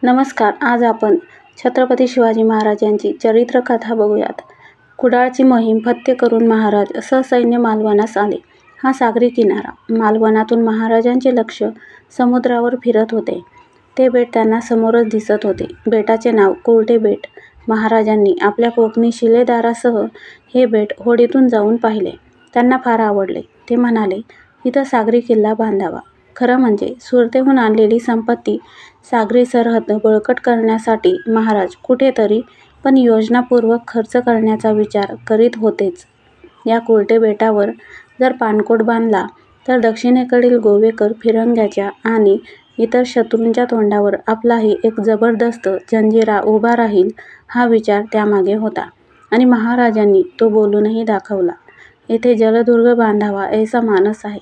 नमस्कार. आज आपण छत्रपती शिवाजी महाराजांची चरित्रकथा बघूयात. कुडाळची मोहीम फत्ते करून महाराज ससैन्य मालवणास आले. हा सागरी किनारा. मालवणातून महाराजांचे लक्ष समुद्रावर फिरत होते. ते बेट त्यांना समोरच दिसत होते. बेटाचे नाव कुर्टे बेट. महाराजांनी आपल्या कोकणी शिलेदारासह हे बेट होडीतून जाऊन पाहिले. त्यांना फार आवडले. ते म्हणाले, इथं सागरी किल्ला बांधावा. खरं म्हणजे सुरतेहून आणलेली संपत्ती सागरी सरहद्द बळकट करण्यासाठी महाराज कुठेतरी पण योजनापूर्वक खर्च करण्याचा विचार करीत होतेच. या कुर्टे बेटावर जर पाणकोट बांधला तर दक्षिणेकडील गोवेकर फिरंग्याच्या आणि इतर शत्रूंच्या तोंडावर आपलाही एक जबरदस्त जंजिरा उभा राहील, हा विचार त्यामागे होता आणि महाराजांनी तो बोलूनही दाखवला. येथे जलदुर्ग बांधावा ऐसा मानस आहे.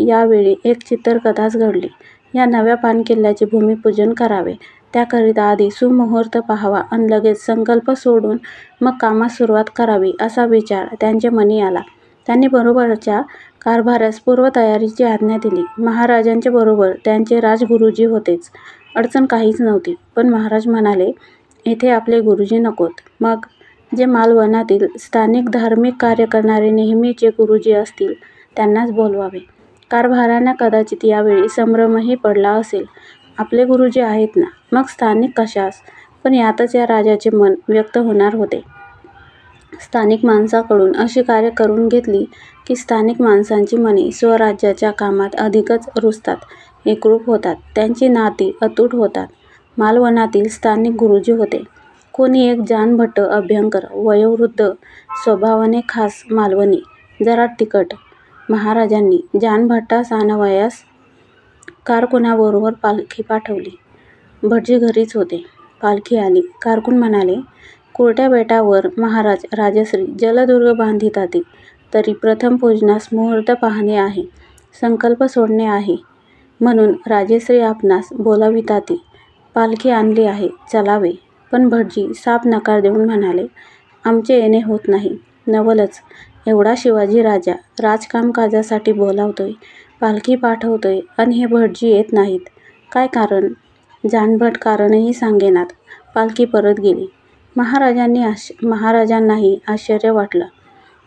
यावेळी एक चित्रकथाच घडली. या नव्या पाणकिल्ल्याचे भूमिपूजन करावे. त्याकरिता आधी सुमुहूर्त पाहावा आणि लगेच संकल्प सोडून मग कामास सुरुवात करावी असा विचार त्यांच्या मनी आला. त्यांनी बरोबरच्या कारभाऱ्यास पूर्वतयारीची आज्ञा दिली. महाराजांच्या बरोबर त्यांचे राजगुरुजी होतेच. अडचण काहीच नव्हती. पण महाराज म्हणाले, येथे आपले गुरुजी नकोत. मग जे मालवणातील स्थानिक धार्मिक कार्य करणारे नेहमीचे गुरुजी असतील त्यांनाच बोलवावे. कारभाऱ्यांना कदाचित यावेळी संभ्रमही पडला असेल. आपले गुरुजी आहेत ना, मग स्थानिक कशास? पण यातच या राजाचे मन व्यक्त होणार होते. स्थानिक माणसाकडून अशी कार्य करून घेतली की स्थानिक माणसांची मने स्वराज्याच्या कामात अधिकच रुजतात, एकरूप होतात, त्यांची नाती अतूट होतात. मालवणातील स्थानिक गुरुजी होते. कोणी एक जानभट्ट अभ्यंकर, वयोवृद्ध, स्वभावाने खास मालवणी, जरा तिखट. महाराजांनी जानभट्टास आणावयास कारकुनाबरोबर पालखी पाठवली. भटजी घरीच होते. पालखी आली. कारकून म्हणाले, कुर्ट्या बेटावर महाराज राजश्री जलदुर्ग बांधिताती, तरी प्रथम पूजनास मुहूर्त पाहणे आहे, संकल्प सोडणे आहे, म्हणून राजश्री आपणास बोलाविताती. पालखी आणली आहे, चलावे. पण भटजी साफ नकार देऊन म्हणाले, आमचे येणे होत नाही. नवलच, एवढा शिवाजी राजा राजकामकाजासाठी बोलावतोय, पालखी पाठवतोय आणि हे भटजी येत नाहीत. काय कारण? जानभट कारणही सांगेनात. पालखी परत गेली. महाराजांनाही आश्चर्य वाटलं.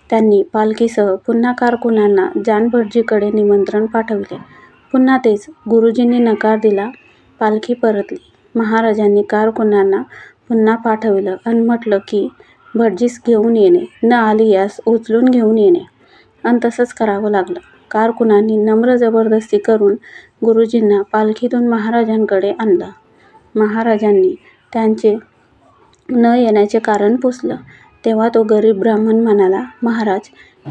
त्यांनी पालखीसह पुन्हा कारकुनांना जानभटजीकडे निमंत्रण पाठविले. पुन्हा तेच. गुरुजींनी नकार दिला. पालखी परतली. महाराजांनी कारकुनांना पुन्हा पाठविलं आणि म्हटलं की भटजीस घेऊन येणे, न आलियास उचलून घेऊन येणे. आणि तसंच करावं लागलं. कारकुनांनी नम्र जबरदस्ती करून गुरुजींना पालखीतून महाराजांकडे आणलं. महाराजांनी त्यांचे न येण्याचे कारण पुसलं. तेव्हा तो गरीब ब्राह्मण म्हणाला, महाराज,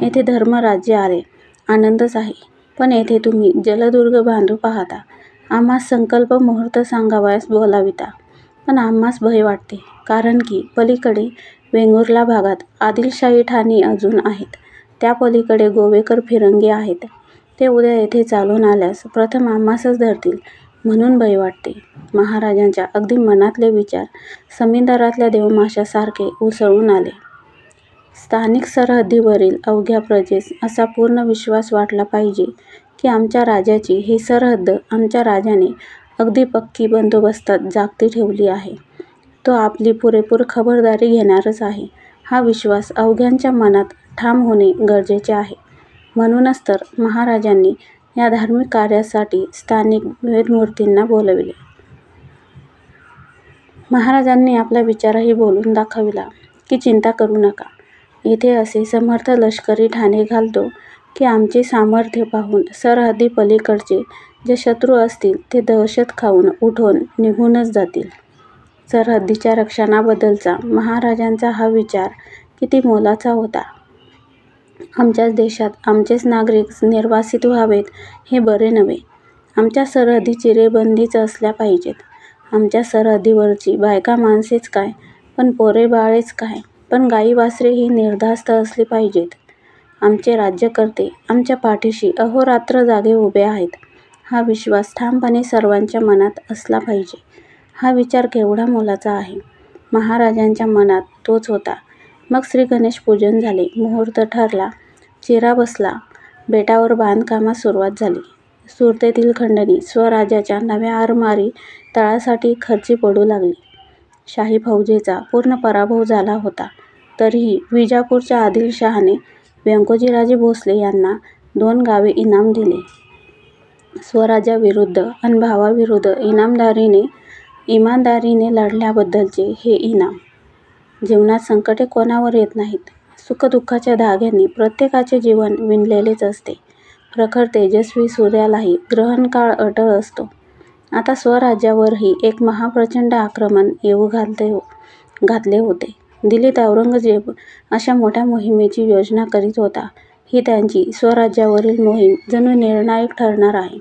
येथे धर्मराज्य आले, आनंदच आहे. पण येथे तुम्ही जलदुर्ग बांधू पाहता. आम्हास संकल्प मुहूर्त सांगावयास बोलाविता. पण आम्हास भय वाटते. कारण की पलीकडे वेंगुर्ला भागात आदिलशाही ठाणी अजून आहेत. त्या पलीकडे गोवेकर फिरंगी आहेत. ते उद्या येथे चालून आल्यास प्रथम आम्हासच धरतील, म्हणून भय वाटते. महाराजांच्या अगदी मनातले विचार समुद्रातल्या देवमाशासारखे उसळून आले. स्थानिक सरहद्दीवरील अवघ्या प्रजेस असा पूर्ण विश्वास वाटला पाहिजे की आमच्या राजाची ही सरहद्द आमच्या राजाने अगदी पक्की बंदोबस्तात जागती ठेवली आहे. तो आपली पुरेपूर खबरदारी घेणारच आहे. हा विश्वास अवघ्यांच्या मनात ठाम होणे गरजेचे आहे. म्हणूनच तर महाराजांनी या धार्मिक कार्यासाठी स्थानिक वेदमूर्तींना बोलविले. महाराजांनी आपला विचारही बोलून दाखविला की चिंता करू नका. येथे असे समर्थ लष्करी ठाणे घालतो की आमचे सामर्थ्य पाहून सरहद्दी पलीकडचे जे शत्रू असतील ते दहशत खाऊन उठून निघूनच जातील. सरहद्दीच्या रक्षणाबद्दलचा महाराजांचा हा विचार किती मोलाचा होता. आमच्याच देशात आमचेच नागरिक निर्वासित व्हावेत हे बरे नव्हे. आमच्या सरहद्दी चिरेबंदीच असल्या पाहिजेत. आमच्या सरहद्दीवरची बायका माणसेच काय, पण पोरे बाळेच काय, पण गाई वासरेही निर्धास्त असली पाहिजेत. आमचे राज्यकर्ते आमच्या पाठीशी अहोरात्र जागे उभे आहेत. हा विश्वास ठामपणे सर्वांच्या मनात असला पाहिजे. हा विचार केवढा मोलाचा आहे. महाराजांच्या मनात तोच होता. मग श्री गणेश पूजन झाले. मुहूर्त ठरला. चिरा बसला. बेटावर बांधकामास सुरुवात झाली. सुरतेतील खंडणी स्वराज्याच्या नव्या आरमारी तळासाठी खर्ची पडू लागली. शाही फौजेचा पूर्ण पराभव झाला होता. तरीही विजापूरच्या आदिलशहाने व्यंकोजीराजे भोसले यांना 2 गावे इनाम दिले. स्वराज्याविरुद्ध अन भावाविरुद्ध इमानदारीने लढल्याबद्दलचे हे इनाम. जीवनात संकटे कोणावर येत नाहीत. सुखदुःखाच्या धाग्यांनी प्रत्येकाचे जीवन विणलेलेच असते. प्रखर तेजस्वी सूर्यालाही ग्रहणकाळ अटळ असतो. आता स्वराज्यावरही एक महाप्रचंड आक्रमण येऊ घातले होते. दिल्लीत औरंगजेब अशा मोठ्या मोहिमेची योजना करीत होता. ही त्यांची स्वराज्यावरील मोहीम जणू निर्णायक ठरणार आहे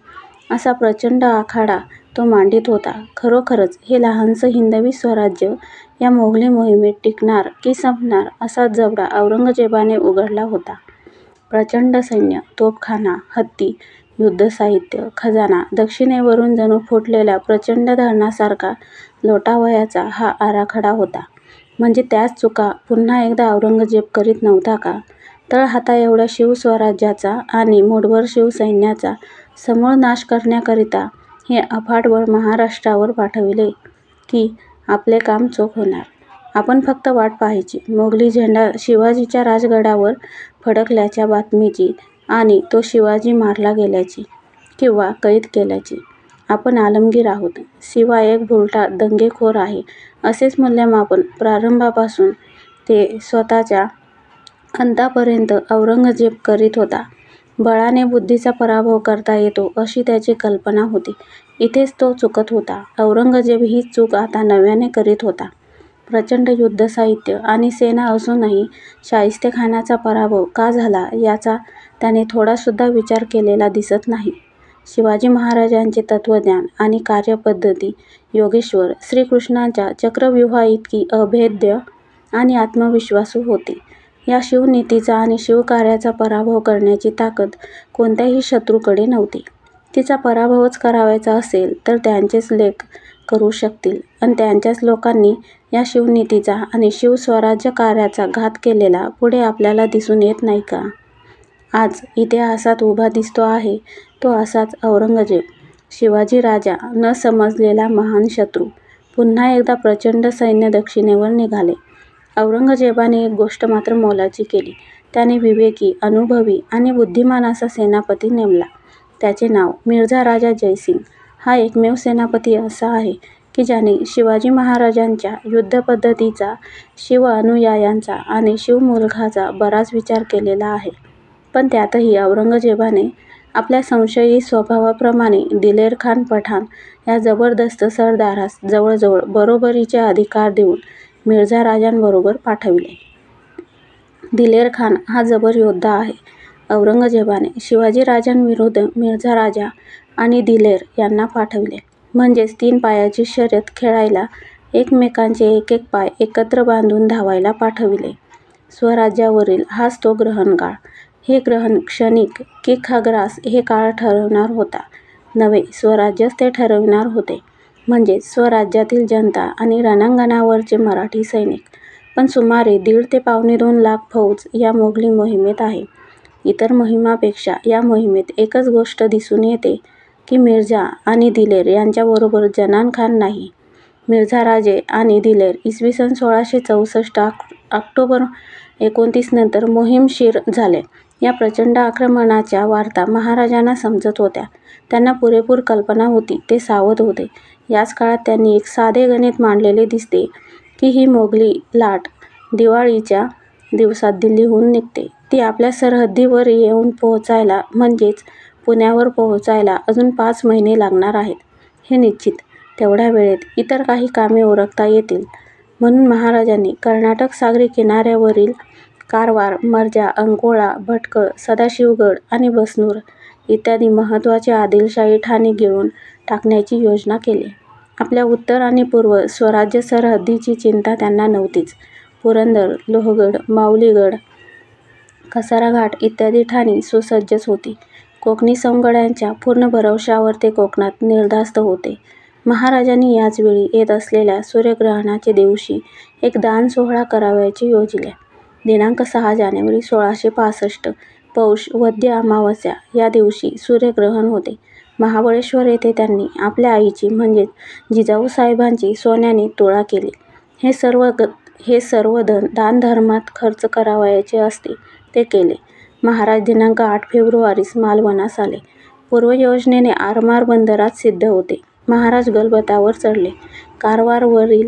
असा प्रचंड आखाडा तो मांडीत होता. खरोखरच हे लहानसं हिंदवी स्वराज्य या मोगली मोहिमेत टिकणार की संपणार असा जबडा औरंगजेबाने उघडला होता. प्रचंड सैन्य, तोफखाना, हत्ती, युद्धसाहित्य, खजाना दक्षिणेवरून जणू फुटलेल्या प्रचंड धरणासारखा लोटावयाचा हा आराखडा होता. म्हणजे त्याच चुका पुन्हा एकदा औरंगजेब करीत नव्हता का? तळहाताएवढ्या शिवस्वराज्याचा आणि मूठभर शिवसैन्याचा समूळ नाश करण्याकरिता हे अफाट बळ महाराष्ट्रावर पाठविले की आपले काम चोख होणार. आपण फक्त वाट पाहायची मोगली झेंडा शिवाजीच्या राजगडावर फडकल्याच्या बातमीची आणि तो शिवाजी मारला गेल्याची किंवा कैद केल्याची. आपण आलमगीर आहोत. शिवा एक भुरटा दंगेखोर आहे असेच मूल्यमापन प्रारंभापासून ते स्वतःच्या अंतापर्यंत औरंगजेब करीत होता. बळाने बुद्धीचा पराभव करता येतो अशी त्याची कल्पना होती. इथेच तो चुकत होता. औरंगजेब हीच चूक आता नव्याने करीत होता. प्रचंड युद्धसाहित्य आणि सेना असूनही शाहिस्तेखानाचा पराभव का झाला याचा त्याने थोडासुद्धा विचार केलेला दिसत नाही. शिवाजी महाराजांचे तत्त्वज्ञान आणि कार्यपद्धती योगेश्वर श्रीकृष्णाच्या चक्रव्यूहाइतकी अभेद्य आणि आत्मविश्वासू होती. या शिवनीतीचा आणि शिवकार्याचा पराभव करण्याची ताकद कोणत्याही शत्रूकडे नव्हती. तिचा पराभवच करावयाचा असेल तर त्यांचेच लेक करू शकतील अन त्यांच्याच लोकांनी या शिवनीतीचा आणि शिवस्वराज्य कार्याचा घात केलेला पुढे आपल्याला दिसून येत नाही का? आज इतिहासात उभा दिसतो आहे तो असाच औरंगजेब, शिवाजी राजा न समजलेला महान शत्रू. पुन्हा एकदा प्रचंड सैन्य दक्षिणेवर निघाले. औरंगजेबाने एक गोष्ट मात्र मोलाची केली. त्याने विवेकी, अनुभवी आणि बुद्धिमान असा सेनापती नेमला. त्याचे नाव मिर्झा राजा जयसिंग. हा एकमेव सेनापती असा आहे की ज्याने शिवाजी महाराजांच्या युद्धपद्धतीचा, शिवअनुयायांचा आणि शिवमुलखाचा बराच विचार केलेला आहे. पण त्यातही औरंगजेबाने आपल्या संशयी स्वभावाप्रमाणे दिलेरखान पठाण या जबरदस्त सरदारास जवळजवळ बरोबरीचे अधिकार देऊन मिर्झा राजांबरोबर पाठविले. दिलेरखान हा जबर योद्धा आहे. औरंगजेबाने शिवाजीराजांविरुद्ध मिर्झा राजा आणि दिलेर यांना पाठविले. म्हणजेच 3 पायाची शर्यत खेळायला एकमेकांचे एक एक पाय एकत्र बांधून धावायला पाठविले. स्वराज्यावरील हाच तो ग्रहणकाळ. हे ग्रहण क्षणिक की खग्रास हे काळ ठरवणार होता नव्हे, स्वराज्यच ते ठरविणार होते. म्हणजेच स्वराज्यातील जनता आणि रणांगणावरचे मराठी सैनिक. पण सुमारे 1.5 ते 2.25 लाख फौज या मोगली मोहिमेत आहे. इतर मोहिमांपेक्षा या मोहिमेत एकच गोष्ट दिसून येते की मिर्झा आणि दिलेर यांच्याबरोबर जनान खान नाही. मिर्झा राजे आणि दिलेर इसवी सन 1664 ऑक्टोबर 29 नंतर मोहीमशीर झाले. या प्रचंड आक्रमणाच्या वार्ता महाराजांना समजत होत्या. त्यांना पुरेपूर कल्पना होती. ते सावध होते. याच काळात त्यांनी एक साधे गणित मांडलेले दिसते की ही मोगली लाट दिवाळीच्या दिवसात दिल्लीहून निघते. ती आपल्या सरहद्दीवर येऊन पोहोचायला म्हणजेच पुण्यावर पोहोचायला अजून 5 महिने लागणार आहेत हे निश्चित. तेवढ्या वेळेत इतर काही कामे उरकता येतील म्हणून महाराजांनी कर्नाटक सागरी किनाऱ्यावरील कारवार, मर्जा, अंकोळा, भटकळ, सदाशिवगड आणि बसनूर इत्यादी महत्त्वाची आदिलशाही ठाणी गिळून टाकण्याची योजना केली. आपल्या उत्तर आणि पूर्व स्वराज्य सरहद्दीची चिंता त्यांना नव्हतीच. पुरंदर, लोहगड, माऊलीगड, कसाराघाट इत्यादी ठाणी सुसज्जच होती. कोकणी सवंगड्यांच्या पूर्ण भरवशावर ते कोकणात निर्धास्त होते. महाराजांनी याच वेळी येत असलेल्या सूर्यग्रहणाचे दिवशी एक दान सोहळा करावयाचे योजिले. दिनांक 6 जानेवारी 1665 पौष वद्य अमावास्या या दिवशी सूर्यग्रहण होते. महाबळेश्वर येथे त्यांनी आपल्या आईची म्हणजेच जिजाऊसाहेबांची सोन्याने तुळा केली. हे सर्व धन दानधर्मात खर्च करावयाचे असते ते केले. महाराज दिनांक 8 फेब्रुवारीस मालवणास आले. पूर्वयोजनेने आरमार बंदरात सिद्ध होते. महाराज गलबतावर चढले. कारवारवरील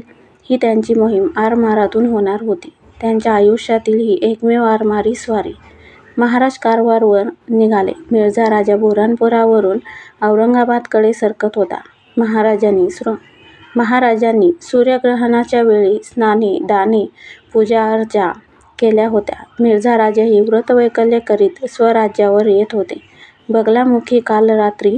ही त्यांची मोहीम आरमारातून होणार होती. त्यांच्या आयुष्यातील ही एकमेव आरमारी स्वारी. महाराज कारवारवर निघाले. मिर्झा राजा बुऱ्हाणपुरावरून औरंगाबादकडे सरकत होता. महाराजांनी सूर्यग्रहणाच्या वेळी स्नाने, दाने, पूजाअर्चा केल्या होत्या. मिर्झा राजेही व्रतवैकल्य करीत स्वराज्यावर येत होते. बगलामुखी काल रात्री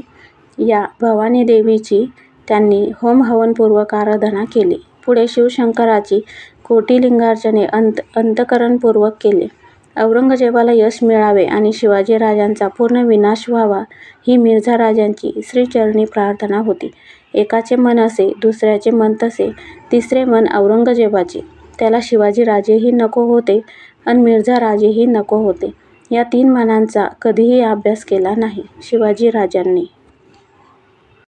या भवानी देवीची त्यांनी होमहवनपूर्वक आराधना केली. पुढे शिवशंकराची कोटीलिंगार्चने अंतःकरणपूर्वक केले. औरंगजेबाला यश मिळावे आणि शिवाजीराजांचा पूर्ण विनाश व्हावा ही मिर्झा राजांची श्रीचरणी प्रार्थना होती. एकाचे मन असे, दुसऱ्याचे मन तसे, तिसरे मन औरंगजेबाचे. त्याला शिवाजीराजेही नको होते अन मिर्झा राजेही नको होते. या 3 मनांचा कधीही अभ्यास केला नाही. शिवाजीराजांनी